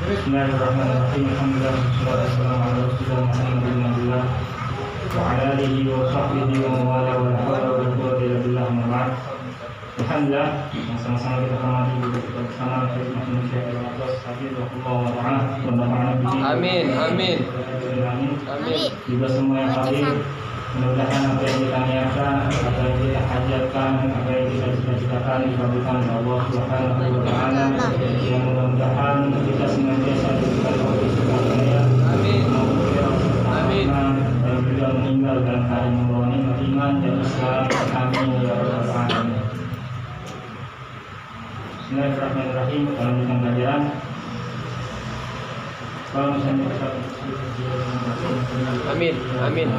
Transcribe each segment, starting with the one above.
Bismillahirrahmanirrahim. Alhamdulillah wassalamu ala rasulillah wa ala alihi wa sahbihi wa mawala wa la hawla wa la quwwata illa billah amma ba'd. Alhamdulillah, sama-sama kita hormati kita bersama khidmat manusia kepada Allah subhanahu wa ta'ala wa nafa'ana bihi. Amin, amin. Amin. Juga semua yang hadir, mudah-mudahan apa yang kita niatkan, apa yang kita hajatkan, apa yang kita cita-citakan dikabulkan oleh Allah Subhanahu wa ta'ala. Yang mudah-mudahan kita senantiasa diberikan taufik hidayah. Amin. Amin. Dan juga meninggal dalam keadaan membawa nikmat iman dan Islam. Amin ya rabbal alamin. Bismillahirrahmanirrahim. Dalam bidang pelajaran, kalau misalnya Amin, amin.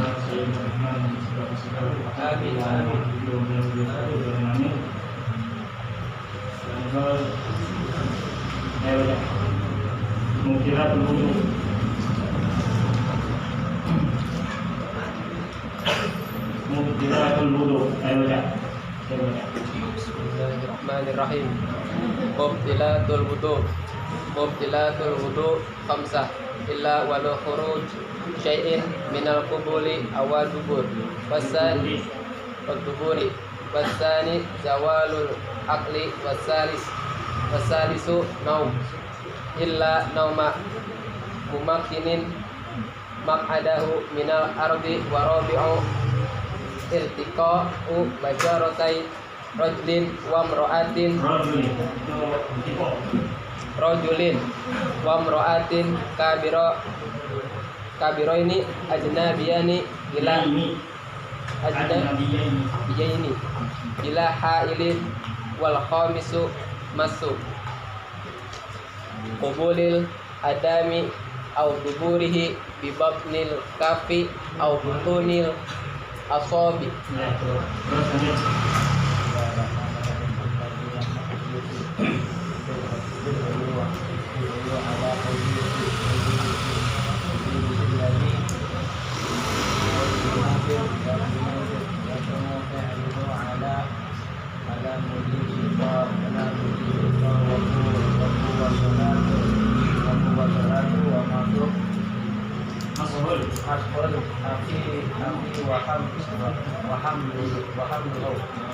Mukiratul wudu. Mukiratul wudu. Ayo baca. Bismillahirrahmanirrahim. Mubtilatul wudu. Mubtilatul wudu khamsah illa walau khuruj syai'in minal qubuli awal dubur wasani waduburi wasani zawalul akli wasalisu naum illa nauma mumakkinin maq'adahu minal ardi wa rabi'u iltiqa'u bajaratai rajulin wa mra'atin rajulin wa mra'atin kabiro ini ajnabiyani bila ajnabiyani bila hailin wal khamisu masuk qubulil adami au duburihi bi batnil kafi au butunil asabi.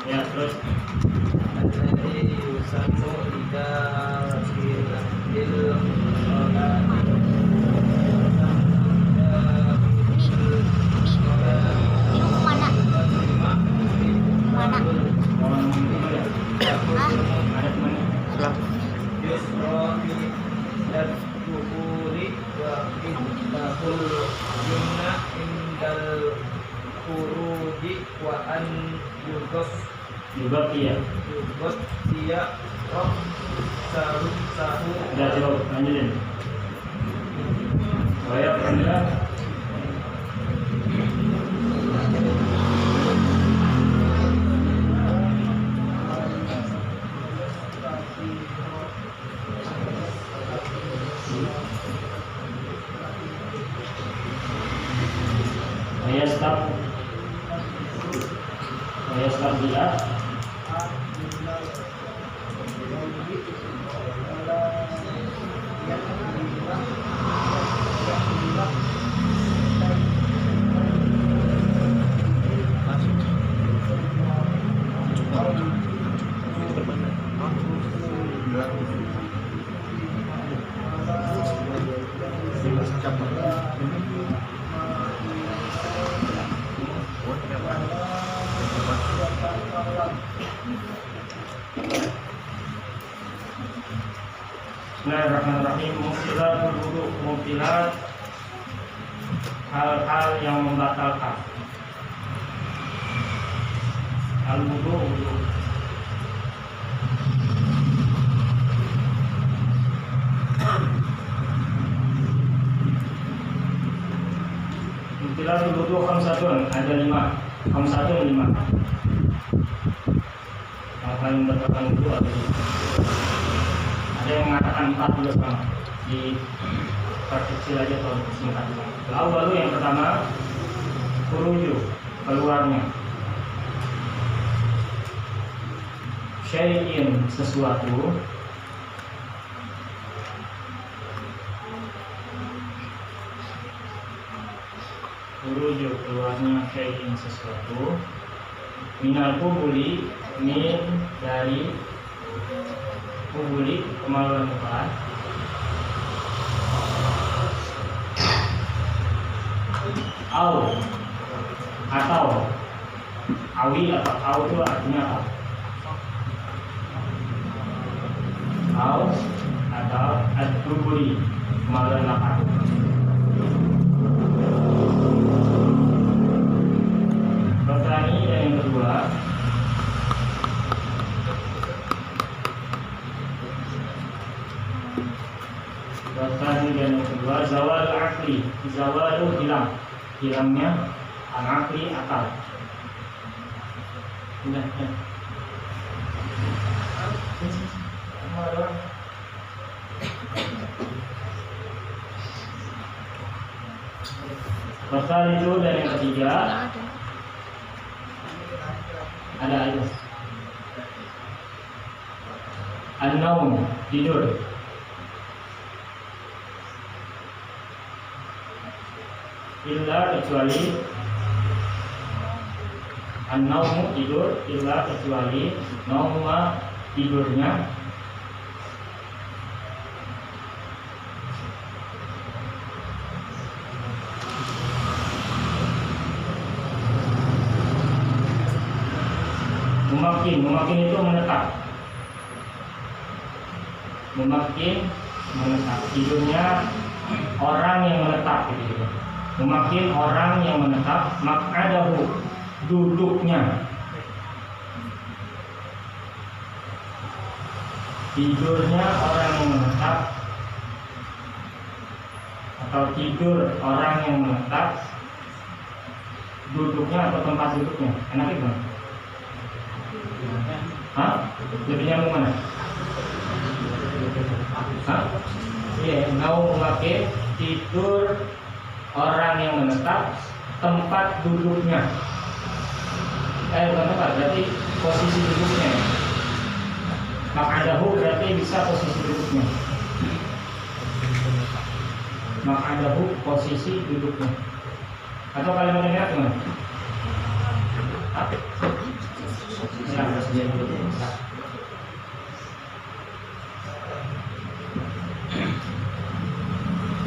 Ya, terus juga iya roh sahu udah cukup lanjutin saya pernah stop dia. Bismillahirrahmanirrahim. Mubtilatul wudu, mubtilat hal-hal yang membatalkan. Al-wudu, wudu. Mubtilatul wudu khamsatun, ada 5. Khamsatun 5. Hal-hal yang membatalkan wudu ada 5. Ada yang mengatakan 4 juga sama. Di kecil aja kalau singkat. Lalu yang pertama, khuruju, keluarnya. Syai'in, sesuatu. Khuruju, keluarnya syai'in, sesuatu. Minal kubuli, min, dari kubuli, kemaluan muka. Atau awi atau au itu artinya apa? Atau ad-duburi, kemaluan lapar. Bertani dan yang kedua, zawal akli, zawalu hilang, hilangnya al-akli, akal. Udah, ya. Pasal itu dan yang ketiga ada itu an-naum, tidur. Illa kecuali an-naumu, tidur. Illa kecuali nauma, tidurnya. Memakin itu menetap. Memakin menetap, tidurnya orang yang menetap gitu. Memakin orang yang menetap, mak'adahu, duduknya. Tidurnya orang yang menetap atau tidur orang yang menetap, duduknya atau tempat duduknya. Enak itu? Hah? Lebih nyambung mana? Hah? Iya, mau memakai tidur orang yang menetap, tempat duduknya. Bukan tempat, berarti posisi duduknya. Mak'adahu berarti bisa posisi duduknya. Mak'adahu, posisi duduknya. Atau kalimatnya gimana?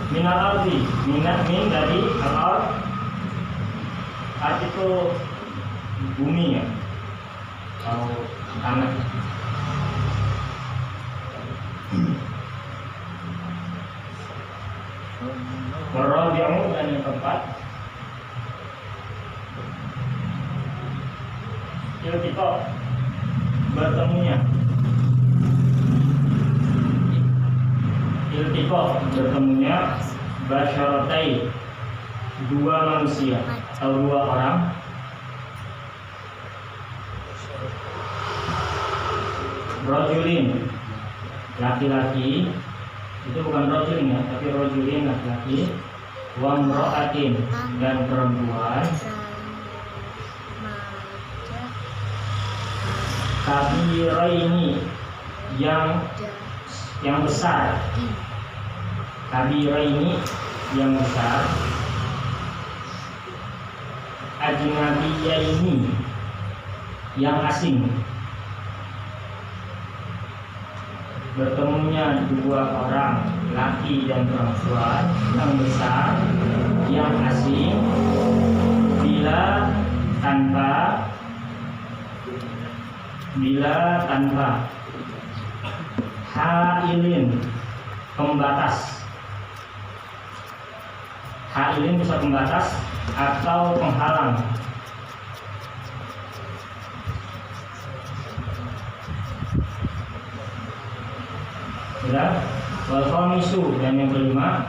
Minal ardi, min dari al-ard. Ard itu bumi ya, atau tanah. Warabi'u, dan yang keempat iltiqa, bertemunya. Iltiqa, bertemunya basyaratai, dua manusia atau dua orang. Rajulin, laki-laki, itu bukan rajulin ya, tapi rajulin, laki-laki. Wa imra'atin, dan perempuan. Kabiraini, yang besar. Kabiraini, yang besar. Ajnabiyaini, yang asing. Bertemunya dua orang, laki dan perempuan, yang besar, yang asing, bila tanpa bila tanpa. Hailin pembatas. Hailin bisa pembatas atau penghalang. Sudah. Wal khamisu, dan yang kelima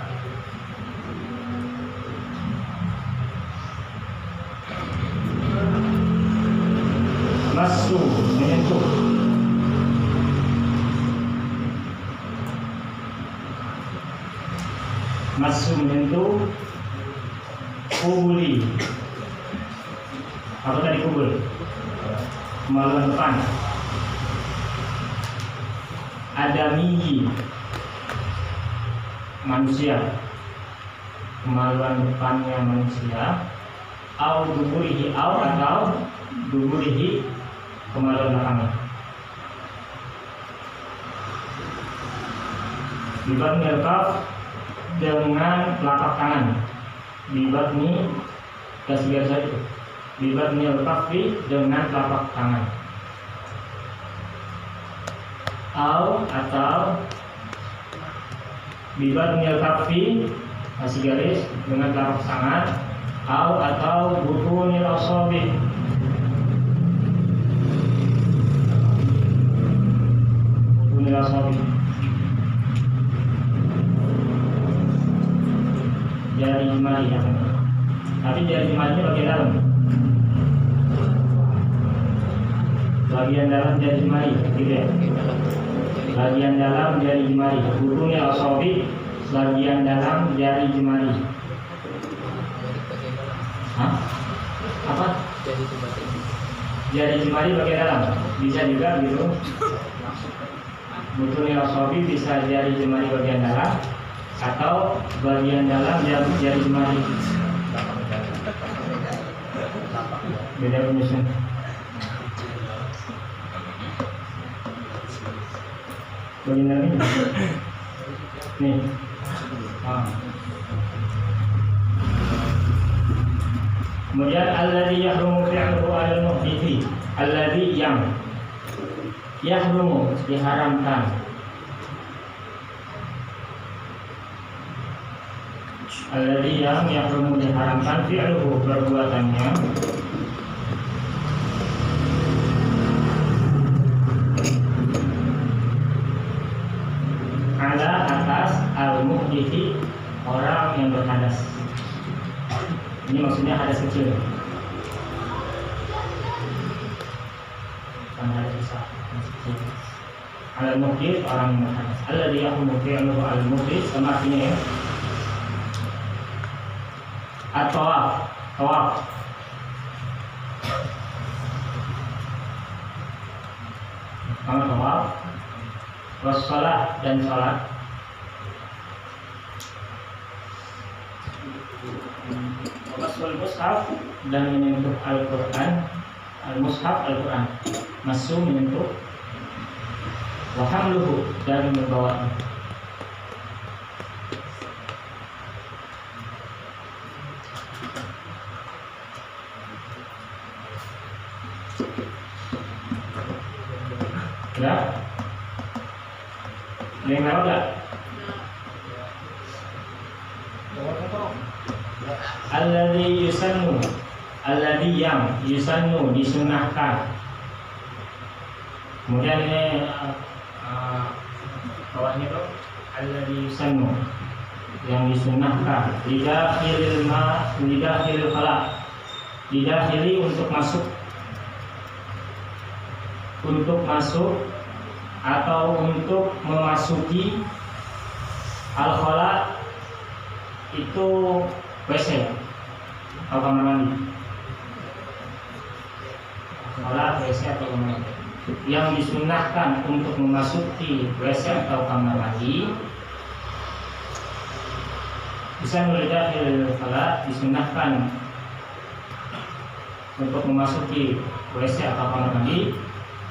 masu, menyentuh. Masu, menyentuh. Kubuli. Apa tadi kubul? Kemaluan depan. Adami, manusia, kemaluan depannya manusia. Au duburihi, atau duburihi, kemaluan belakangnya. Bibat nilkaf, dengan telapak tangan. Bibat ni kasih garis itu. Bibat nilkafi, dengan telapak tangan. Atau bibat nilkafi, kasih garis dengan telapak tangan. Atau butunil asabi, butunil asabi, jari jemari ya. Tapi jari jemarinya bagian dalam. Bagian dalam jari jemari, gitu ya. Bagian dalam jari jemari, butunil asabi, bagian dalam jari jemari. Hah? Apa? Jari jemari bagian dalam. Bisa juga gitu. Butunil asabi bisa jari jemari bagian dalam atau bagian dalam jari jemari. Beda penyusun. Bagian dalam ini. Nih. Kemudian alladzi yahrumu fi'luhu 'alal muhditsi, alladzi yang yahrumu, diharamkan. Alladzi yang yahrumu, diharamkan, fi'luhu, perbuatannya. Ala, atas, al-muhditsi, orang yang berhadas. Ini maksudnya hadas kecil, bukan hadas besar, hadas kecil. Al-muhdits, orang yang berhadas. Alladzi yahrumu fi'luhu al-muhdits, sama artinya ya. At-tawaf, tawaf. Tawaf. Wassalah, dan salat. Masul mushaf, dan menyentuh Al-Quran. Al-mushaf, Al-Quran. Masu, menyentuh. Wa hamluhu, dan membawanya. Ya? Yang tahu enggak? Alladzi yusannu, alladzi yang yusannu, disunahkan. Kemudian ini bawahnya tuh alladzi yusannu, yang disunahkan. Lidakhilil ma, lidakhilil khala, lidakhili, untuk masuk, untuk masuk atau untuk memasuki. Al-khala itu WC atau kamar mandi. Khala WC atau kamar mandi. Yang disunahkan untuk memasuki WC atau kamar mandi, bisa melidakhil khala, disunahkan untuk memasuki WC atau kamar mandi.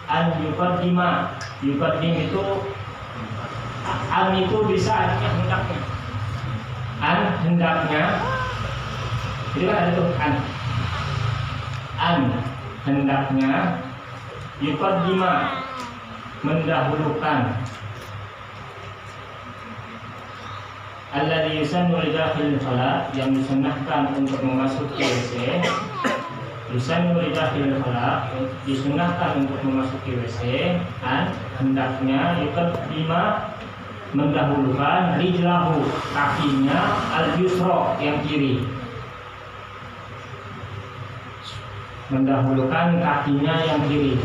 An yuqaddima, yuqaddim itu an itu bisa artinya hendaknya. An, hendaknya. Jadi kan ada tuh an hendaknya yuqaddima mendahulukan, alladzi yusannu li dakhil khala yang disunnahkan untuk memasuki WC, yusannu li dakhil khala disunnahkan untuk memasuki WC, an hendaknya yuqaddima mendahulukan rijlahu kakinya al-yusra yang kiri, mendahulukan kakinya yang kiri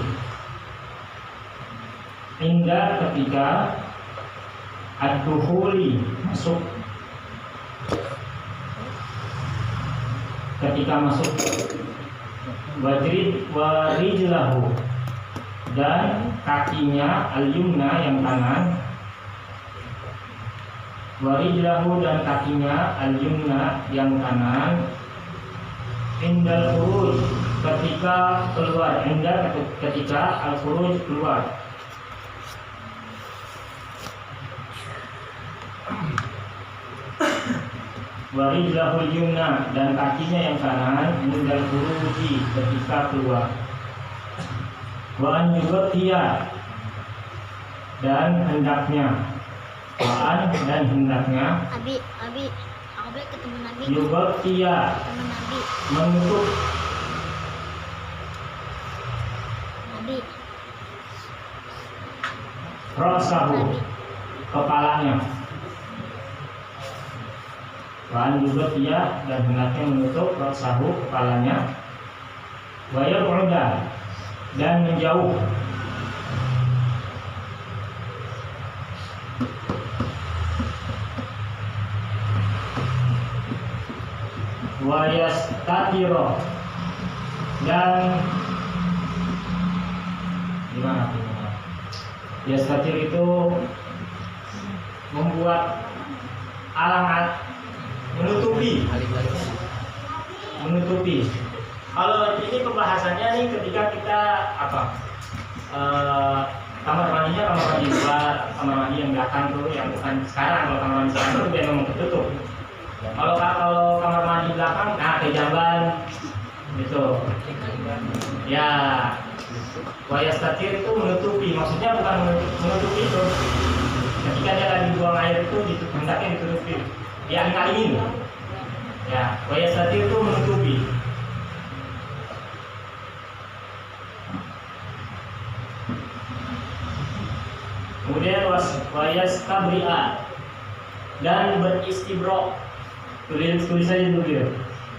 hingga ketika ad-dukhuli masuk, ketika masuk warijlahu dan kakinya al-yumna yang kanan, warijlahu dan kakinya al-yumna yang kanan, indal khuruj ketika keluar, ketika al-khuruj keluar, warijlahu al-yumna dan kakinya yang kanan, indal khuruji ketika keluar, wa an yughtiya dan hendaknya, waan dan hendaknya Abi, aku boleh ketemu Nabi. yughtiya Ketemu Nabi. menutup Nabi. rasahu kepalanya, waan yughtiya dan hendaknya menutup rasahu kepalanya, wa yaq'uda dan menjauh, wa yastatiro dan gimana artinya? Yastatir itu membuat alang, menutupi. Kalau ini pembahasannya nih ketika kita kamar mandinya kamar mandi luar, kamar mandi yang belakang tuh, yang bukan sekarang. Kalau kamar mandi sekarang tuh dia memang tertutup. Kalau kamar mandi belakang, nah kejamban gitu. Ya, wayastatir itu menutupi, maksudnya bukan menutupi itu. Ketika dia lagi buang air itu hendaknya ditutupi, dialing-alingin. Ya, wayastatir itu menutupi. Kemudian wayastabri'a dan beristibro. Tulis saja dulu dia.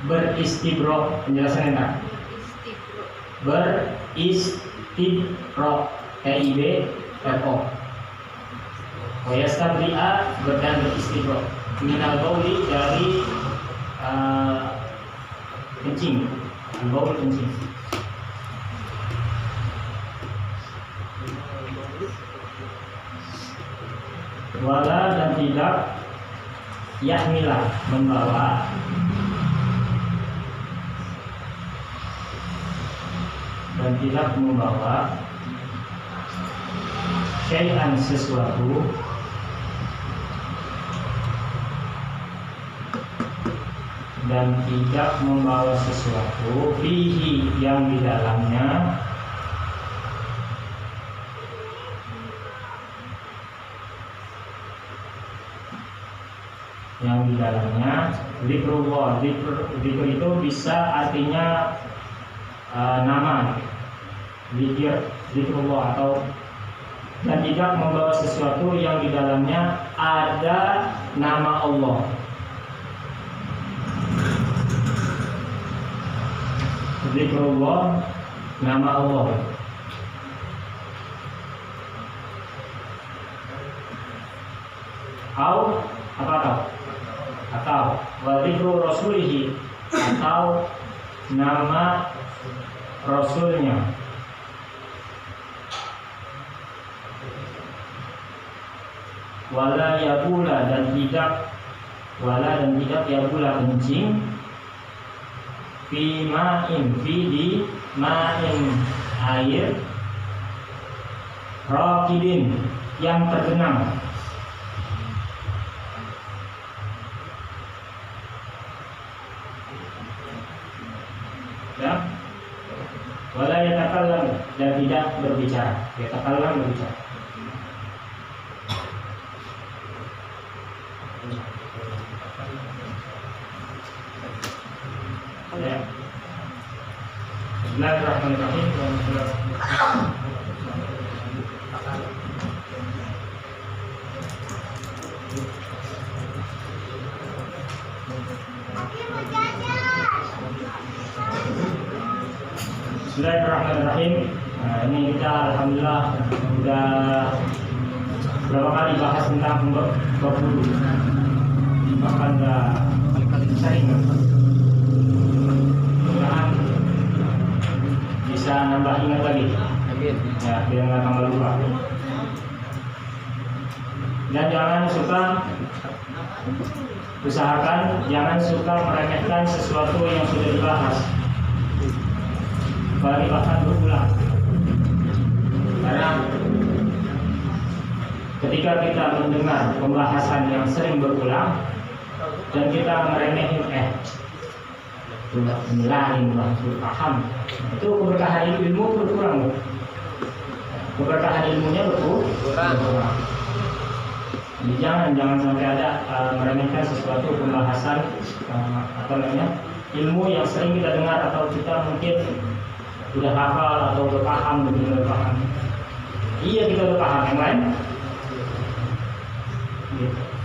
Beristibro, penjelasannya enggak? Beristibro, TIBRO. Wayastabri'a dan beristibro. Minal bauli dari kencing, baul kencing. Wala dan tidak yahmilah membawa dan tidak membawa syai'an sesuatu dan tidak membawa sesuatu fihi yang di dalamnya zikrullah. Zikr itu bisa artinya nama, zikrullah, atau dan tidak membawa sesuatu yang di dalamnya ada nama Allah. Zikrullah, nama Allah. Atau wadzikru rasulihi, atau nama rasulnya. Wala yabula dan tidak yabula kencing fi di ma'in air rakidin yang tergenang. Ya, wala yatakallam, dan tidak berbicara. Yatakallam berbicara. Ya. Bismillahirrahmanirrahim. Bismillahirrahmanirrahim. Nah, ini kita alhamdulillah sudah berapa kali bahas tentang berburu. Bahkan sudah sering. Mudah-mudahan bisa nambah ingat lagi. Amin. Ya, biar nggak tambah lupa. Dan jangan suka, usahakan jangan suka meremehkan sesuatu yang sudah dibahas. Apalagi bahkan berulang. Karena ketika kita mendengar pembahasan yang sering berulang dan kita meremehin menilai, paham, itu keberkahan ilmu berkurang. Keberkahan ilmunya berkurang. Jadi jangan sampai ada meremehkan sesuatu pembahasan ilmu yang sering kita dengar atau kita mungkin udah hafal atau udah paham, benar-benar paham. Iya, kita udah paham, yang lain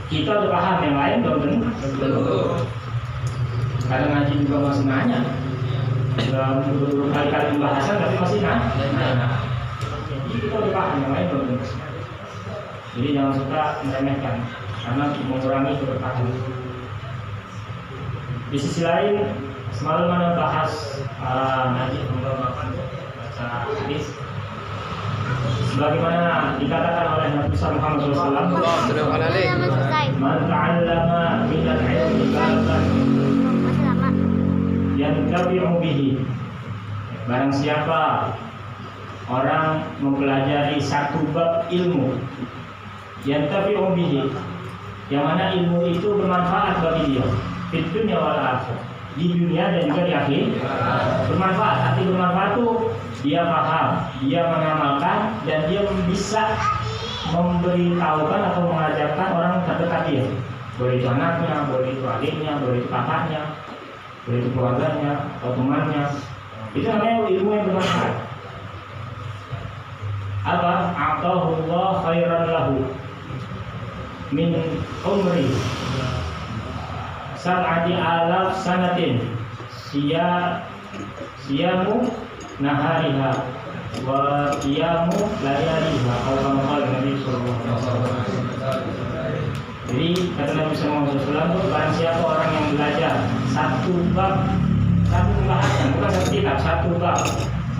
kita udah paham, yang lain belum tentu. Kadang ngaji juga masih nanya, sudah berkali-kali pembahasan tapi masih nanya. Jadi kita udah paham, yang lain belum tentu. Jadi jangan suka meremehkan karena mengurangi keberkahan. Di sisi lain, semalam mana bahas ngaji pembahasan baca hadis. Sebagaimana dikatakan oleh Nabi Muhammad SAW, man ta'allama minal ilmi ba'dan yantabi'u bihi. Barang siapa orang mempelajari satu bab ilmu, yantabi'u bihi, yang mana ilmu itu bermanfaat bagi dia di dunia wal akhirah, di dunia dan juga di akhir. Bermanfaat, arti bermanfaat itu dia paham, dia mengamalkan, dan dia bisa memberitahukan atau mengajarkan orang terdekat dia. Boleh itu anaknya, boleh itu adiknya, boleh itu kakaknya, boleh itu keluarganya atau temannya. Itu namanya ilmu yang bermanfaat. Apa? Atahullah khairan lahu min umri sab'ati alaf sanatin siyamu nahariha wa qiyamu layaliha. Kalau Nabi sallallahu alaihi wasallam. Jadi kata Nabi sallallahu alaihi wasallam, barang siapa orang yang belajar satu bab, satu pembahasan, bukan satu kitab, satu bab,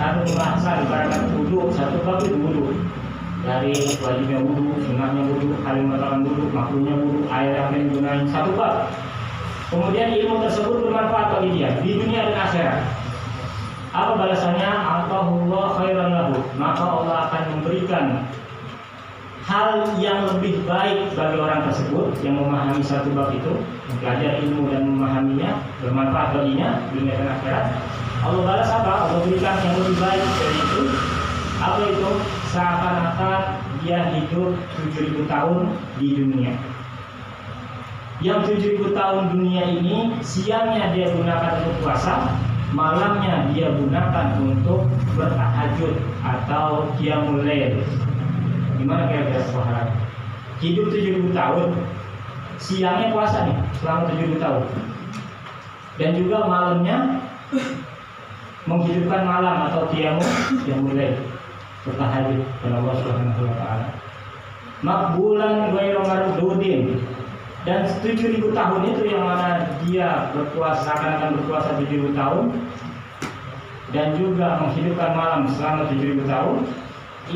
satu pembahasan, ibaratkan wudu, satu bab itu wudu. Dari wajibnya wudu, sunnahnya wudu, kalimat wudu, makruhnya wudu, air yang digunakan, satu bab. Kemudian ilmu tersebut bermanfaat bagi dia di dunia dan akhirat. Apa balasannya? Atahullah khairan lahu, maka Allah akan memberikan hal yang lebih baik bagi orang tersebut yang memahami satu bab itu, belajar ilmu dan memahaminya, bermanfaat baginya di dunia dan akhirat. Allah balas apa? Allah berikan yang lebih baik dari itu. Apa itu? Seakan-akan dia hidup 7.000 tahun di dunia. Yang 7.000 tahun dunia ini, siangnya dia gunakan untuk puasa, malamnya dia gunakan untuk bertahajud atau qiyamul lail. Gimana kira-kira pahalanya? Hidup 7.000 tahun, siangnya puasa nih selama 7.000 tahun, dan juga malamnya menghidupkan malam atau qiyamul lail, bertahajud kepada Allah Subhanahu wa taala. Makbulan ghairu mardudin. Dan 7.000 tahun itu yang mana dia berpuasa, akan berpuasa 7.000 tahun, dan juga menghidupkan malam selama 7.000 tahun,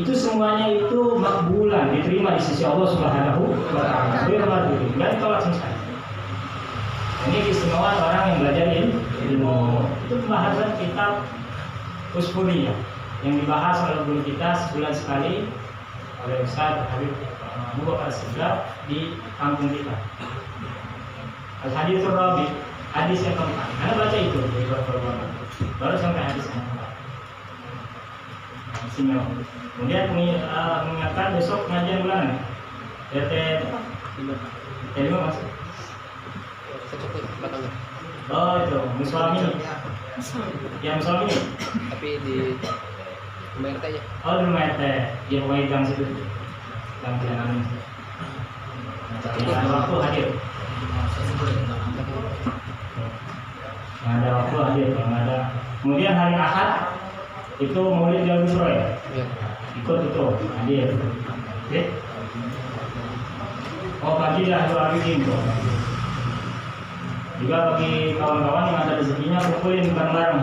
itu semuanya itu makbulan, diterima di sisi Allah Subhanahu wa taala. Dan tolak selesai. Ini keistimewaan orang yang belajar ilmu. Itu pembahasan kitab Usfuriyah yang dibahas oleh guru kita sebulan sekali oleh Ustaz Habib Abu Bakar Sigaf di kampung kita. Al-Hadithur Rabi, hadis yang keempat. Anda baca itu baru sampai hadis yang keempat. Sinyo. Kemudian mengingatkan besok pengajian bulan RT 5 masuk. Secukupnya belakangnya. Oh itu, Muslimi. Ya Muslimi. Tapi di rumah RT aja. Oh di rumah RT. Dia pokoknya gang situ. Gang Cilangan. Ada waktu hadir. Ada waktu hadir, kalau nggak ada. Kemudian hari Ahad itu Maulid Jawa Busro ya. Iya. Ikut itu hadir. Oke. Oh pagi dah dua hari itu. Juga bagi kawan-kawan yang ada rezekinya kumpulin bareng-bareng.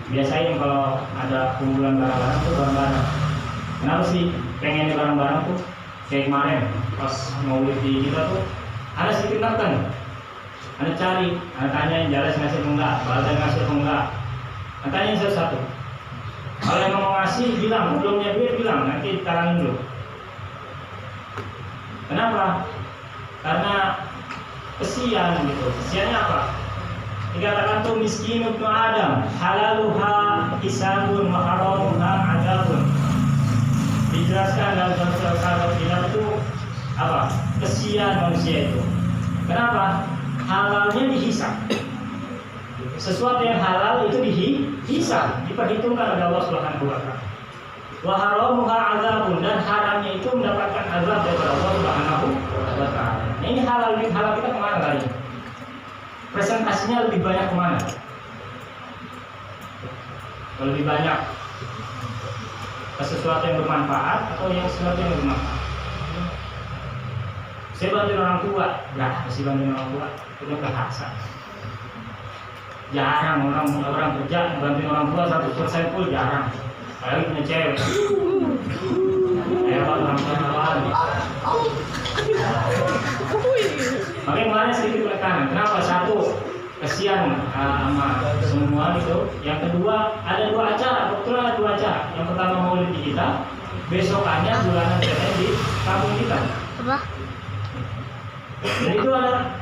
Biasain kalau ada kumpulan bareng-bareng tuh bareng-bareng. Kenapa sih pengen bareng-bareng tuh? Kayak kemarin pas Maulid di kita tuh ada sedikit nafkan. Anda cari, Anda tanya yang jelas ngasih apa enggak, balada ngasih apa enggak. Anda tanya satu-satu. Kalau yang mau ngasih bilang, belumnya duit bilang, nanti talangin dulu. Kenapa? Karena kesian gitu. Kesiannya apa? Dikatakan tuh miskin ibnu Adam, halaluha hisabun wa haramuha adabun. Dijelaskan dalam sahabat kita itu apa? Kesian manusia itu. Kenapa? Halalnya dihisab. Sesuatu yang halal itu dihisab, diperhitungkan oleh Allah Subhanahu wa taala. Wa haramuha azabun, dan haramnya itu mendapatkan azab dari Allah Subhanahu wa taala. Nah, ini halal kita kemana kali? Presentasinya lebih banyak kemana? Lebih banyak ke sesuatu yang bermanfaat atau yang sesuatu yang bermanfaat? Saya bantuin orang tua, masih bantuin orang tua, itu kehasa. Jarang orang kerja bantuin orang tua 100% pun jarang. Apalagi punya cewek. Orang tua lawan. Makanya kemarin sedikit penekanan. Kenapa? Satu, kesian sama semua gitu. Yang kedua, ada dua acara. Betul ada dua acara. Yang pertama Maulid di kita, besokannya bulanan di kampung kita. Apa? Jadi itu ada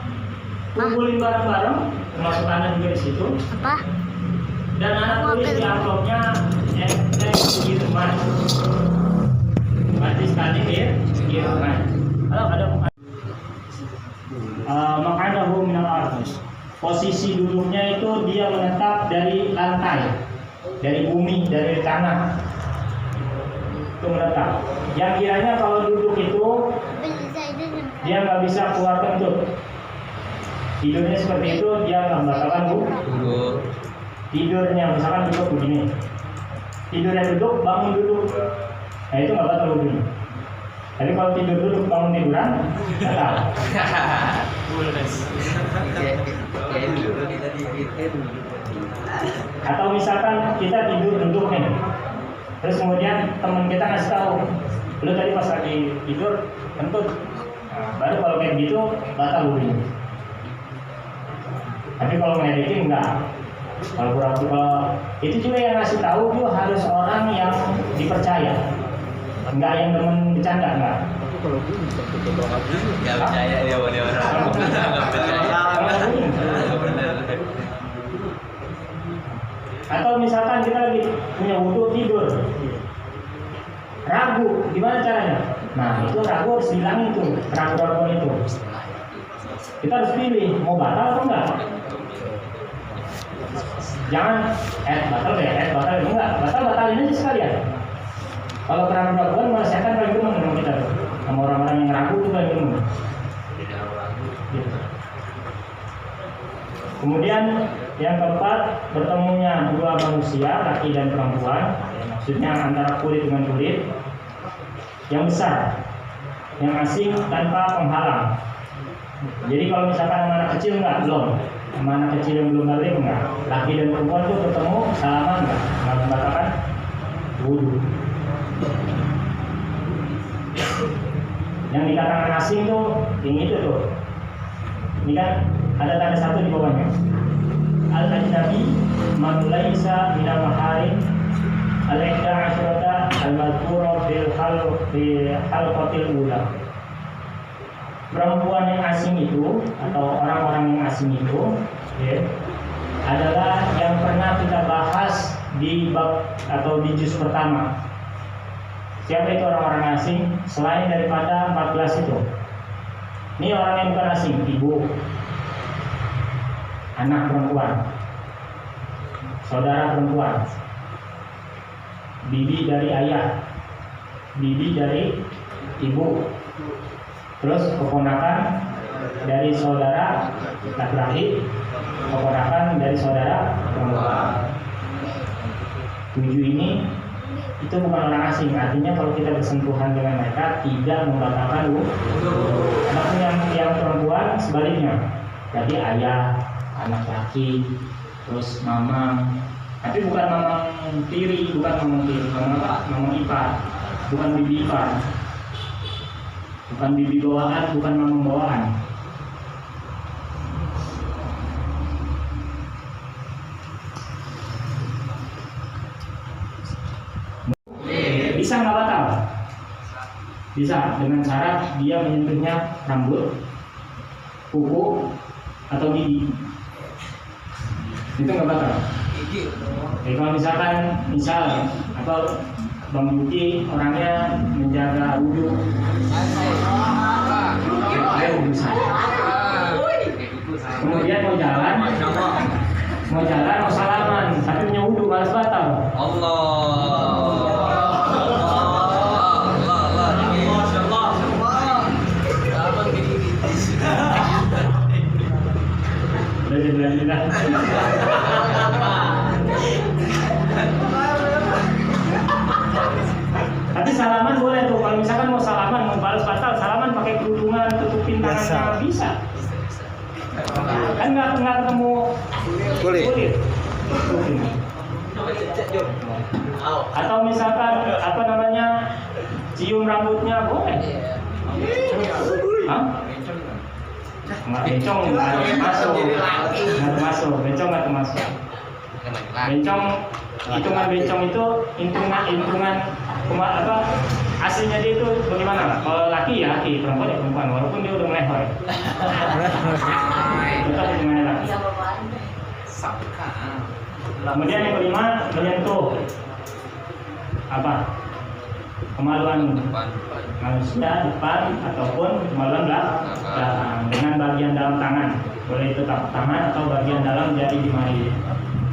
kumpulin bareng-bareng, termasuk anak juga di situ. Apa? Dan anak tulis di amplopnya Kirman. Berarti sekali Kirman. Kalau ada makanahu minal ardh. Posisi duduknya itu dia menetap dari lantai, dari bumi, dari tanah. Itu menetap. Yang kiranya kalau duduk itu dia nggak bisa keluar kentut. Tidurnya seperti itu, dia nggak membatalkan wudu. Tidurnya misalkan duduk begini, tidurnya duduk, bangun duduk, nah itu nggak batal wudunya. Tapi kalau tidur duduk, bangun tiduran, batal. Atau misalkan kita tidur duduk nih, terus kemudian teman kita ngasih tahu, lu tadi pas lagi tidur kentut. Nah, baru kalau kayak gitu batal wudunya. Tapi kalau ngeditin enggak. Kalau itu juga yang ngasih tahu itu harus orang yang dipercaya. Enggak yang temen bercanda enggak. Enggak percaya dia orang. Enggak percaya. Atau misalkan kita lagi punya wudu tidur. Ragu, gimana caranya? Nah, itu ragu harus bilangin tuh, ragu-raguan itu. Kita harus pilih, mau batal atau enggak? Jangan, batal enggak, batalin aja sekalian. Kalau keraguan malah setan paling gemuk dengan kita tuh. Sama orang-orang yang ragu itu paling gemuk. Kemudian yang keempat, bertemunya dua manusia, laki dan perempuan. Maksudnya antara kulit dengan kulit yang besar, yang asing tanpa penghalang. Jadi kalau misalkan sama anak kecil enggak, belum. Sama anak kecil yang belum balik enggak. Laki dan perempuan itu bertemu salaman enggak membatalkan wudu. Yang dikatakan asing tuh yang itu tuh. Ini kan ada tanda satu di bawahnya. Al-ajnabi man laisa minal maharim al-ihda asyrata al-madhkura bil halqatil ula. Perempuan yang asing itu atau orang-orang yang asing itu adalah yang pernah kita bahas di bab atau di juz pertama. Siapa itu orang-orang asing selain daripada 14 itu? Ini orang yang bukan asing, ibu, anak perempuan, saudara perempuan, bibi dari ayah, bibi dari ibu, terus keponakan dari saudara laki-laki, keponakan dari saudara perempuan. 7 ini itu bukan orang asing, artinya kalau kita bersentuhan dengan mereka tidak membatalkan wudu. Adapun yang perempuan sebaliknya, jadi ayah, anak laki, terus mama, tapi bukan mama tiri, bukan mama ipar, bukan bibi ipar, bukan bibi bawaan, bukan mama bawaan. Bisa nggak batal? Bisa, dengan syarat dia menyentuhnya rambut, kuku, atau gigi. Itu nggak batal. Jadi kalau misal atau Bang Yuki orangnya menjaga wudhu, kemudian mau jalan mau salaman, tapi punya wudhu malas batal. Tapi salaman boleh tuh, kalau misalkan mau salaman, mau balas batal, salaman pakai kerudungan, tutupin tangannya bisa. Kan nggak ketemu kulit. Atau misalkan cium rambutnya boleh. Hah? Nggak bencong nggak termasuk. Bencong nggak termasuk. Bencong, hitungan bencong itu hitungan aslinya dia itu bagaimana? Kalau laki ya laki, perempuan ya perempuan, walaupun dia udah melehoi. Tetap hitungannya laki. Kemudian yang kelima, menyentuh kemaluan manusia depan ataupun kemaluan belakang dengan bagian dalam tangan, boleh itu tapak tangan atau bagian dalam jari jemari.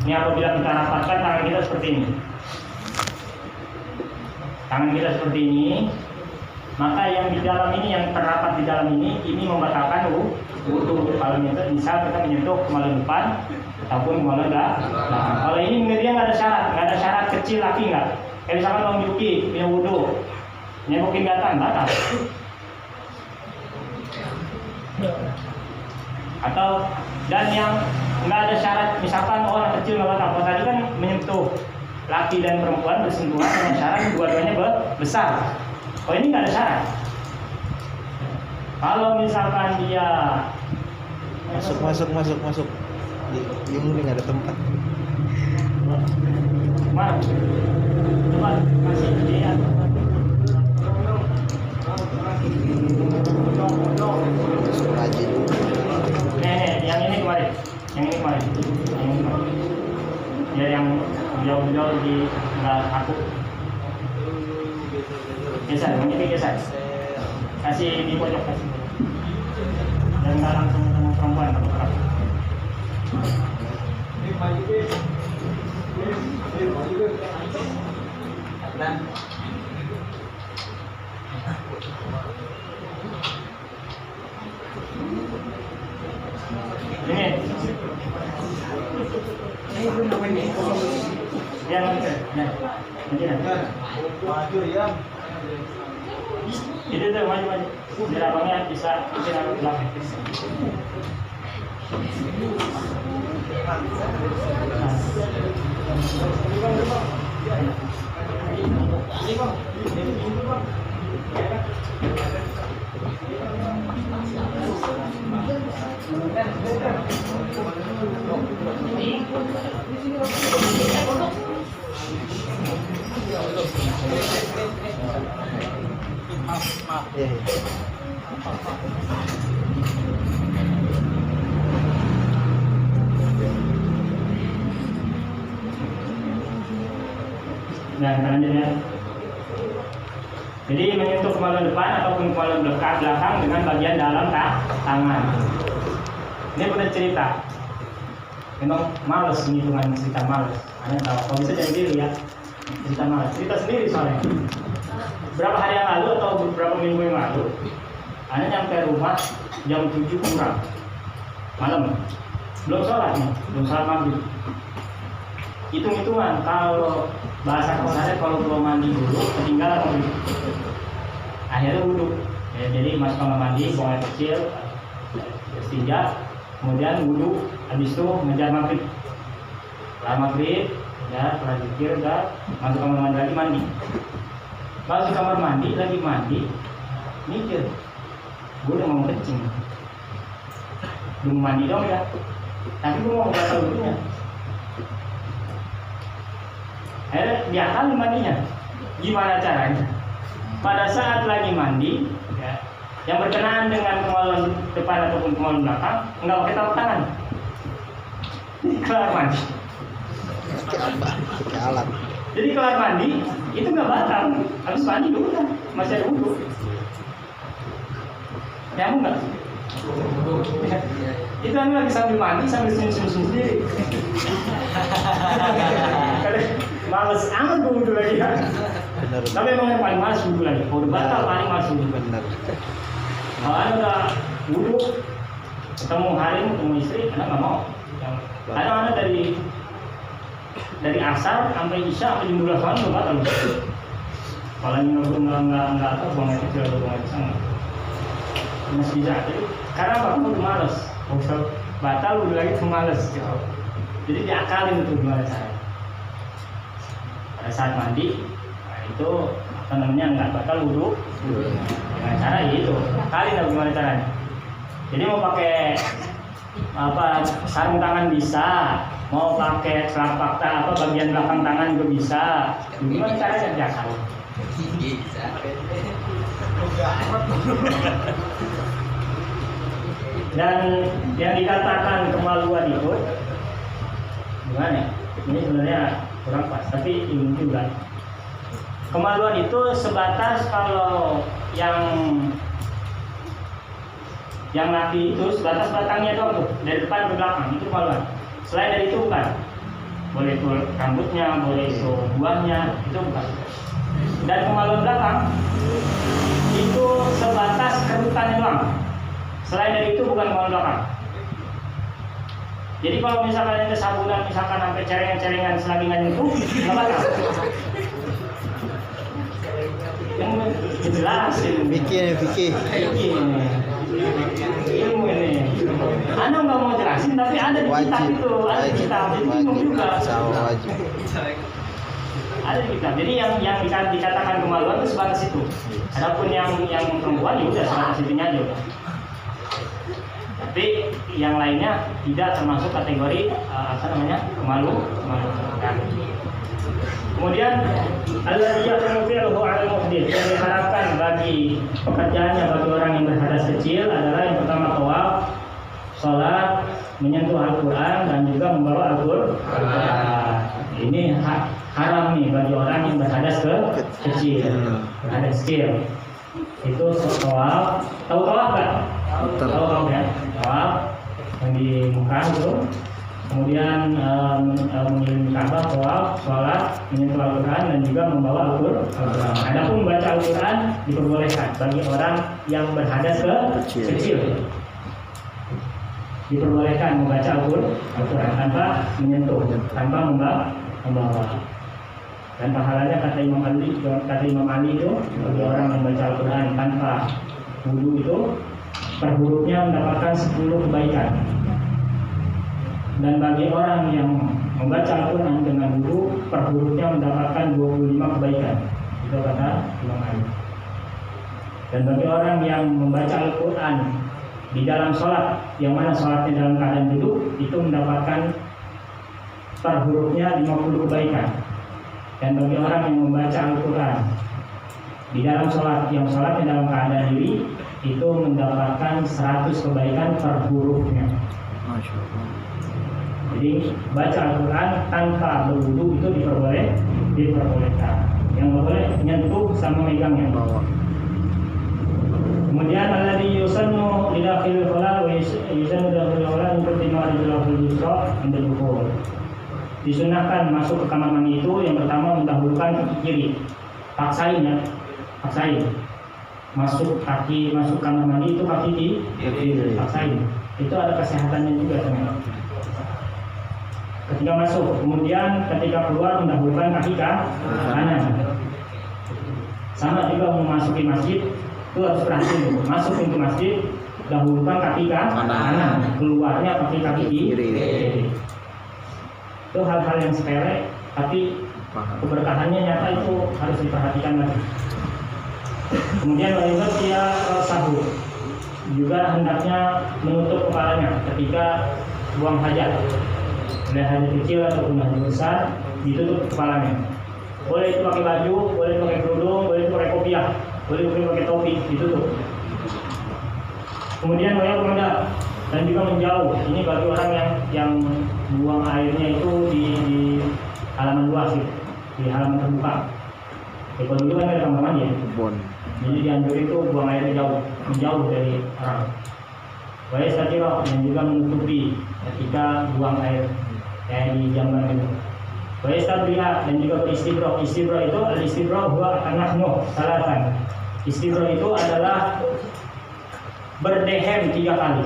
Ini apabila kita rapatkan tangan kita seperti ini, maka yang di dalam ini, yang terrapat di dalam ini membatalkan wudhu. Kalau misal kita menyentuh kemaluan depan ataupun kemaluan belakang. Kalau ini dia nggak ada syarat kecil laki nggak. Kayak misalkan Bang Yuki punya wudhu, nyebukin gatan, batal. Atau dan yang nggak ada syarat, misalkan orang kecil nggak batal. Kalau tadi kan menyentuh laki dan perempuan bersentuhan dengan syarat dua-duanya besar. Oh ini nggak ada syarat. Kalau misalkan dia masuk. Yang ini nggak ada tempat. Coba kasih dia. Masuk aja dulu. Yang ini kemarin. Ya yang jauh-jauh di aku. Geser. Kasih di pojok kasih. Dan nggak langsung ketemu perempuan atau laki. Ini tuh maju. Biar abangnya bisa belakang. Dan selanjutnya. Jadi menyentuh kemaluan depan ataupun kemaluan belakang dengan bagian dalam tangan. Ini benar cerita. Memang males dengan cerita males. Anda tahu, kalau bisa jadi diri ya. Cerita males. Cerita sendiri soalnya. Berapa hari yang lalu atau beberapa minggu yang lalu, Anda nyampe rumah jam 7 kurang malam. Belum sholat nih, belum sholat maghrib. Hitung-hitungan kalau bahasa kasarnya kalau belum mandi dulu ketinggalan maghrib. Akhirnya wudhu. Ya, jadi masuk kamar mandi, buang air kecil, istinja, kemudian wudhu, habis itu ngejar maghrib. Setelah maghrib, ya setelah zikir, udah masuk kamar mandi lagi mandi. Masuk kamar mandi lagi mandi, mikir, gue udah mau kencing, belum mandi dong ya, tapi gue mau batal wudhunya. Akhirnya diakali mandinya. Gimana caranya? Pada saat lagi mandi, ya, yang berkenaan dengan kemaluan depan ataupun kemaluan belakang, enggak pakai telapak tangan. Kelar mandi. Pakai alat. Jadi kelar mandi itu nggak batal. Habis mandi dulu kan masih ada wudhu. Kamu nggak? Itu anu lagi sambil mandi sambil senyum sendiri. Males amat gue wudhu lagi kan. Benar. Tapi emang yang paling males wudhu lagi. Kalau udah batal paling males wudhu. Benar. Kalau anda udah wudhu, ketemu harim, ketemu istri, anda nggak mau. Kadang anda dari asar sampai isya sampai jam 12 malam udah batal. Kalau nggak apa buang air kecil atau buang air besar masih bisa. Jadi karena apa? Kamu udah males. Kalau batal udah lagi tuh males. Gitu. Jadi diakalin itu gimana caranya. Pada saat mandi, nah itu apa namanya nggak batal wudhu. Dengan cara itu, akalin atau gimana caranya. Jadi mau pakai apa sarung tangan bisa, mau pakai telapak tangan apa bagian belakang tangan juga bisa. Gimana caranya diakalin? Bisa. Dan yang dikatakan kemaluan itu gimana? Ini sebenarnya kurang pas, tapi ini juga. Kemaluan itu sebatas kalau yang laki itu sebatas batangnya doang tuh, dari depan ke belakang itu kemaluan. Selain dari itu bukan. Boleh itu rambutnya, boleh itu buahnya, itu bukan. Dan kemaluan belakang itu sebatas kerutannya doang. Selain dari itu bukan kemaluan belakang. Jadi kalau misalkan ada sabunan misalkan sampai cerengan-cerengan selagi nggak nyentuh, nggak bakal. Yang jelas ini. Vicky. Ilmu ini. Anda nggak mau jelasin, tapi ada di kitab itu, ada di kitab. Jadi bingung juga. Wajib. Ada di kitab. Jadi yang dikatakan kemaluan itu sebatas itu. Adapun yang perempuan ya udah sebatas itunya aja. Tapi yang lainnya tidak termasuk kategori kemaluan. Kemudian alladzi yaqulu 'ala al-muhdits, yang diharapkan bagi pekerjaannya bagi orang yang berhadas kecil adalah yang pertama tawaf, sholat, menyentuh Al-Quran dan juga membawa Al-Quran. Ini haram nih bagi orang yang berhadas kecil, berhadas kecil. Itu tawaf, tahu tawaf nggak? Tahu ya, tawaf yang di muka itu. Kemudian mengelilingi Ka'bah, tawaf, sholat, menyentuh Al-Quran dan juga membawa Al-Quran. Adapun membaca Al-Quran diperbolehkan bagi orang yang berhadas kecil. Diperbolehkan membaca Al-Quran tanpa menyentuh, tanpa membawa. Dan pahalanya kata Imam Ali itu bagi orang yang membaca Al-Quran tanpa wudhu itu per hurufnya mendapatkan 10 kebaikan. Dan bagi orang yang membaca Al-Quran dengan wudhu per hurufnya mendapatkan 25 kebaikan. Itu kata Imam Ali. Dan bagi orang yang membaca Al-Quran di dalam sholat, yang mana sholatnya dalam keadaan duduk, itu mendapatkan per hurufnya 50 kebaikan. Dan bagi orang yang membaca Al-Quran di dalam sholat, yang sholatnya dalam keadaan diri, itu mendapatkan 100 kebaikan per hurufnya. Jadi baca Al-Quran tanpa berwudu itu diperbolehkan. Yang nggak boleh nyentuh sama megangnya. Kemudian alladhi yusannu lidakhil khala wa yusannu lidakhil khala untuk lima rijlahul yusra inda dukhul. Disunahkan masuk ke kamar mandi itu yang pertama mendahulukan kaki kiri. Paksain ya, paksain. Masuk kamar mandi itu kaki kiri, paksain. Itu ada kesehatannya juga teman. Ketika masuk, kemudian ketika keluar mendahulukan kaki kanan. Sama juga memasuki masjid itu harus perhatian. Masuk pintu masjid dahulukan kaki kanan, keluarnya pakai kaki kiri. Itu hal-hal yang sepele, tapi keberkahannya nyata itu harus diperhatikan lagi. Kemudian wajib dia sahur, juga hendaknya menutup kepalanya ketika buang hajat. Oleh hajat kecil ataupun hajat besar, ditutup kepalanya. Boleh itu pakai baju, boleh pakai kerudung, boleh itu pakai kopiah, boleh pakai topi, ditutup. Kemudian wajib menghadap dan juga menjauh. Ini bagi orang yang buang airnya itu di halaman luas, di halaman terbuka. Kalau dulu kan ada kamar mandi ya. Jadi dianjurin itu buang airnya jauh dari orang. Wajib satirah dan juga menutupi ketika buang air kayak di jamban itu. Wajib satirah dan juga beristibro. Istibro itu al-istibro huwa anahnu salatan. Istibro itu adalah berdehem 3 kali.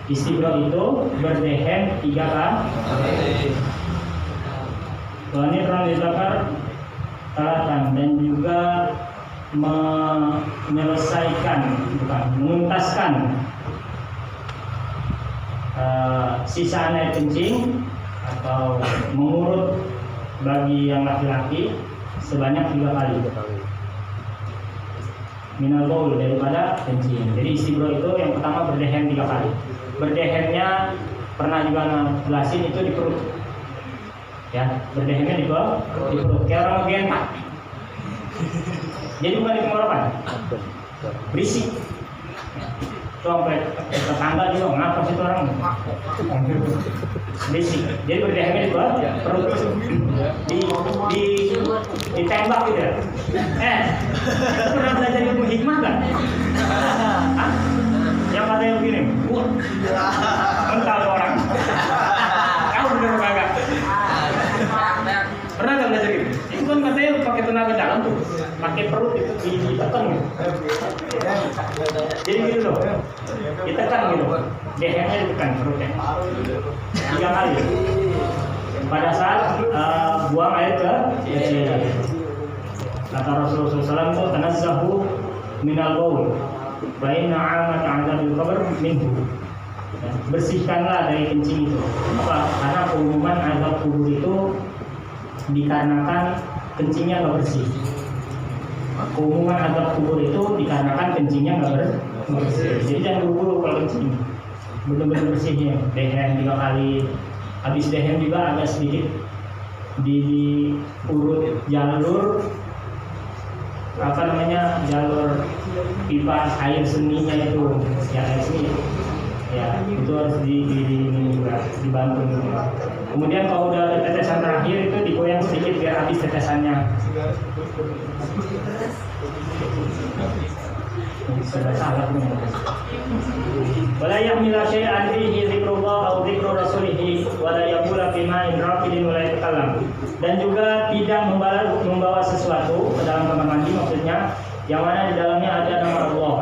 Istibro itu berdehem 3 kali. Soalnya pernah dibakar salatan dan juga menuntaskan sisa air kencing atau mengurut bagi yang laki-laki sebanyak 3 kali. Minal baul daripada kencing. Jadi istibro itu yang pertama berdehem 3 kali. Berdehemnya pernah juga jelasin itu di perut. Ya, berdehemnya di perut. Kayak orang gentak. Jadi bukan di tenggorokan, berisik. Sampai tetangga juga ngapa sih orang? Berisik. Jadi berdehemnya di perut, ditembak gitu ya. Itu pernah belajar ilmu hikmah kan? Yang katanya begini, mental orang. Kamu bener kagak? Pernah nggak belajar gitu? Itu kan katanya pakai tenaga dalam tuh, pakai perut itu ditekan gitu. Jadi gitu loh, ditekan gitu, dehemnya ditekan perutnya 3 kali. Pada saat buang air ke kecil. Kata Rasulullah SAW itu tanazzahu minal baul, baina amat adabil qabr minhu. Bersihkanlah dari kencing itu. Apa? Karena keumuman azab kubur itu dikarenakan kencingnya nggak bersih. Keumuman azab kubur itu dikarenakan kencingnya nggak bersih. Jadi jangan buru-buru kalau kencing. Benar-benar bersihnya. Dehem 3 kali. Habis dehem juga agak sedikit diurut jalur jalur pipa air seninya itu, ya air seni. Ya, itu harus dibantu. Kemudian kalau udah ada tetesan terakhir itu digoyang sedikit biar habis tetesannya. Sudah salah nih. Wala yahmila syai'an fihi dzikrullah aw dzikru rasulih wala yaqula bima in raqidin wala yatakallam. Dan juga tidak membawa sesuatu ke dalam kamar mandi, maksudnya yang mana di dalamnya ada nama Allah.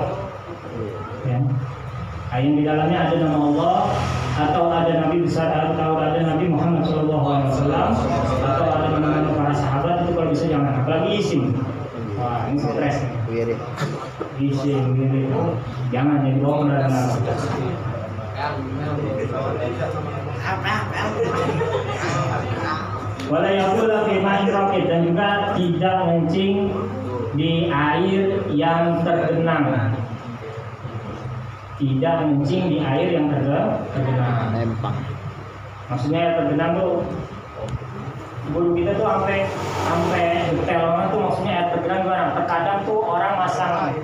Ya. Yang di dalamnya ada nama Allah, atau ada Nabi besar, atau ada Nabi Muhammad SAW, atau ada nama-nama para sahabat, itu kalau bisa jangan. Apalagi isim. Wah, ini stres. Isim, ini jangan jadi bohong dan wala yaqula fi ma'in raqid, dan juga tidak kencing di air yang tergenang. Tidak kencing di air yang tergenang. Maksudnya air tergenang tuh guru kita tuh sampai detail banget tuh, maksudnya air tergenang gimana? Terkadang tuh orang masang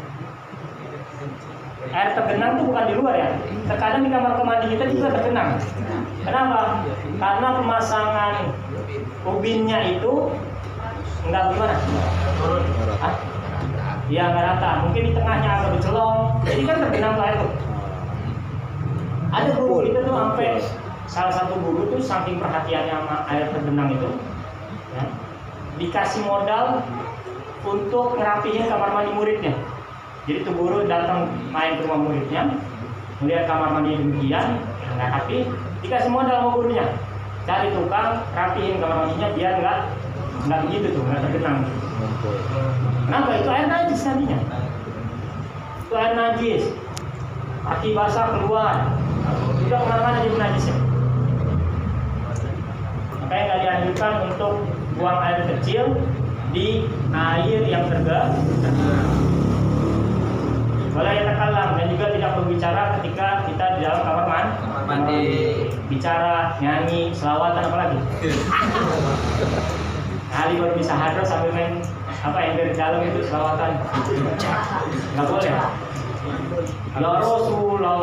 air tergenang itu bukan di luar ya. Terkadang di kamar mandi kita juga tergenang. Kenapa? Karena pemasangan ubinnya itu enggak gimana? Hah? Ya nggak rata. Mungkin di tengahnya agak bercelong. Jadi kan tergenang tuh air tuh. Ada guru kita tuh sampai salah satu guru tuh saking perhatiannya sama air tergenang itu, ya, dikasih modal untuk ngerapihin kamar mandi muridnya. Jadi tuh guru datang main ke rumah muridnya, melihat kamar mandi demikian, nggak rapi, dikasih modal sama gurunya, cari tukang rapihin kamar mandinya biar nggak begitu tuh, nggak tergenang. Kenapa? Itu air najis nantinya. Itu air najis. Kaki basah keluar. Udah kemana-mana jadi najisnya. Makanya nggak dianjurkan untuk buang air kecil di air yang tergenang. Wala yatakalam, dan juga tidak berbicara ketika kita di dalam kamar mandi. Bicara, nyanyi, selawatan apalagi. Ali baru bisa hadro sambil main apa yang dari dalam itu selawatan. Nggak boleh. Ya Rasulullah.